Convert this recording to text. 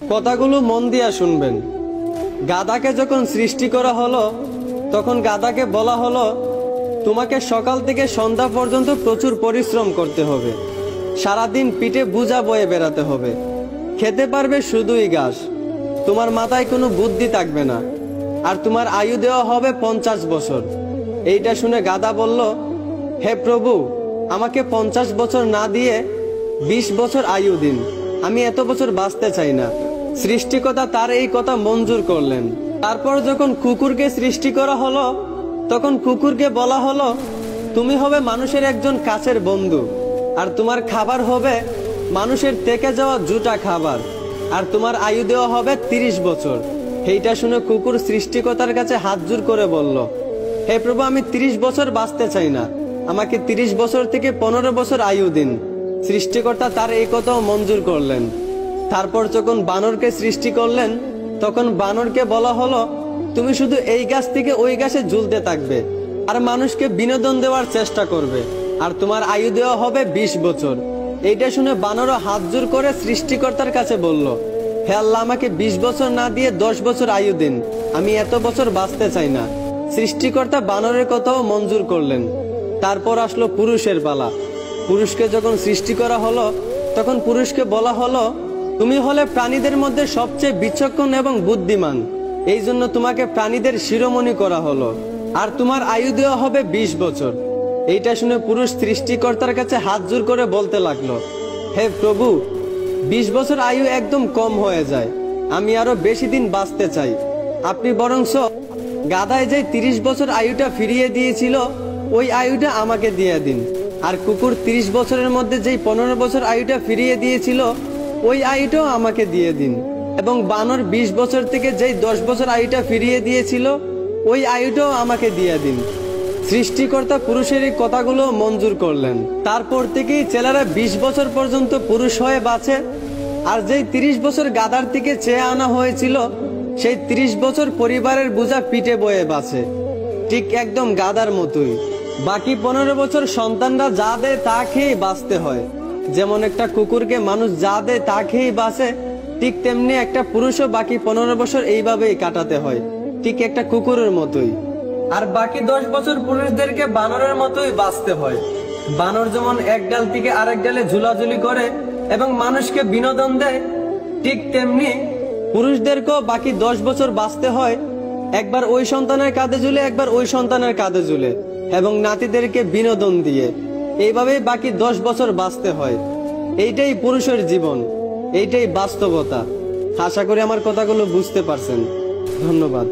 কথাগুলো মন দিয়া শুনবেন। গাধাকে যখন সৃষ্টি করা হলো তখন গাধাকে বলা হলো, তোমাকে সকাল থেকে সন্ধ্যা পর্যন্ত প্রচুর পরিশ্রম করতে হবে, সারাদিন পিঠে বোঝা বয়ে বেড়াতে হবে, খেতে পারবে শুধুই ঘাস, তোমার মাথায় কোনো বুদ্ধি থাকবে না, আর তোমার আয়ু দেওয়া হবে 50 বছর। এইটা শুনে গাধা বলল, হে প্রভু, আমাকে 50 বছর না দিয়ে 20 বছর আয়ু দিন, আমি এত বছর বাঁচতে চাই না। সৃষ্টিকর্তা তার এই কথা মঞ্জুর করলেন। তারপর যখন কুকুরকে সৃষ্টি করা হলো তখন কুকুরকে বলা হলো, তুমি হবে মানুষের একজন কাছের বন্ধু, আর তোমার খাবার হবে মানুষের থেকে যাওয়া জুটা খাবার, আর তোমার আয়ু দেওয়া হবে 30 বছর। এইটা শুনে কুকুর সৃষ্টিকর্তার কাছে হাত জোড় করে বলল, হে প্রভু, আমি 30 বছর বাঁচতে চাই না, আমাকে 30 বছর থেকে 15 বছর আয়ু দিন। সৃষ্টিকর্তা তার এই কথাও মঞ্জুর করলেন। তারপর যখন বানরকে সৃষ্টি করলেন তখন বানরকে বলা হলো, তুমি শুধু এই গাছ থেকে ওই গাছে ঝুলতে থাকবে আর মানুষকে বিনোদন দেওয়ার চেষ্টা করবে, আর তোমার আয়ু দেওয়া হবে 20 বছর। এইটা শুনে বানরও হাত জোড় করে সৃষ্টিকর্তার কাছে বলল, হে আল্লাহ, আমাকে 20 বছর না দিয়ে 10 বছর আয়ু দিন, আমি এত বছর বাঁচতে চাই না। সৃষ্টিকর্তা বানরের কথাও মঞ্জুর করলেন। তারপর আসলো পুরুষের পালা। পুরুষকে যখন সৃষ্টি করা হলো তখন পুরুষকে বলা হলো, তুমি হলে প্রাণীদের মধ্যে সবচেয়ে বিচক্ষণ এবং বুদ্ধিমান, এই জন্য তোমাকে প্রাণীদের শিরোমণি করা হলো, আর তোমার আয়ু দেওয়া হবে 20 বছর। এইটা শুনে পুরুষ সৃষ্টিকর্তার কাছে হাত জোড় করে বলতে লাগলো, হে প্রভু, 20 বছর আয়ু একদম কম হয়ে যায়, আমি আরো বেশি দিন বাঁচতে চাই, আপনি বরংস গাধায় যে 30 বছর আয়ুটা ফিরিয়ে দিয়েছিল ওই আয়ুটা আমাকে দিয়ে দিন, আর কুকুর 30 বছরের মধ্যে যেই 15 বছর আয়ুটা ফিরিয়ে দিয়েছিল ওই আয়ুটাও আমাকে দিয়ে দিন, এবং বানর 20 বছর থেকে যেই 10 বছর আয়ুটা ফিরিয়ে দিয়েছিল ওই আয়ুটাও আমাকে দিয়ে দিন। সৃষ্টিকর্তা পুরুষের এই কথাগুলো মঞ্জুর করলেন। তারপর থেকেই ছেলেরা 20 বছর পর্যন্ত পুরুষ হয়ে বাঁচে, আর যেই 30 বছর গাধার থেকে চেয়ে আনা হয়েছিল সেই 30 বছর পরিবারের বোঝা পিঠে বয়ে বাঁচে, ঠিক একদম গাধার মতোই। বাকি 15 বছর সন্তানরা যা দেয় তা খেয়েই বাঁচতে হয়। যেমন একটা কুকুরকে মানুষ যা দেয় তা খেয়েই বাঁচে, ঠিক তেমনি একটা পুরুষও বাকি 15 বছর এইভাবেই কাটাতে হয়, ঠিক একটা কুকুরের মতোই। আর বাকি 10 বছর পুরুষদেরকে বানরের মতোই বাঁচতে হয়। বানর যেমন এক ডাল থেকে আরেক ডালে ঝুলাঝুলি করে এবং মানুষকে বিনোদন দেয়, ঠিক তেমনি পুরুষদেরকেও বাকি 10 বছর বাঁচতে হয়, একবার ওই সন্তানের কাঁধে ঝুলে, একবার ওই সন্তানের কাঁধে ঝুলে, এবং নাতিদেরকে বিনোদন দিয়ে এইভাবেই বাকি 10 বছর বাঁচতে হয়। এইটাই পুরুষের জীবন, এইটাই বাস্তবতা। আশা করি আমার কথাগুলো বুঝতে পারছেন। ধন্যবাদ।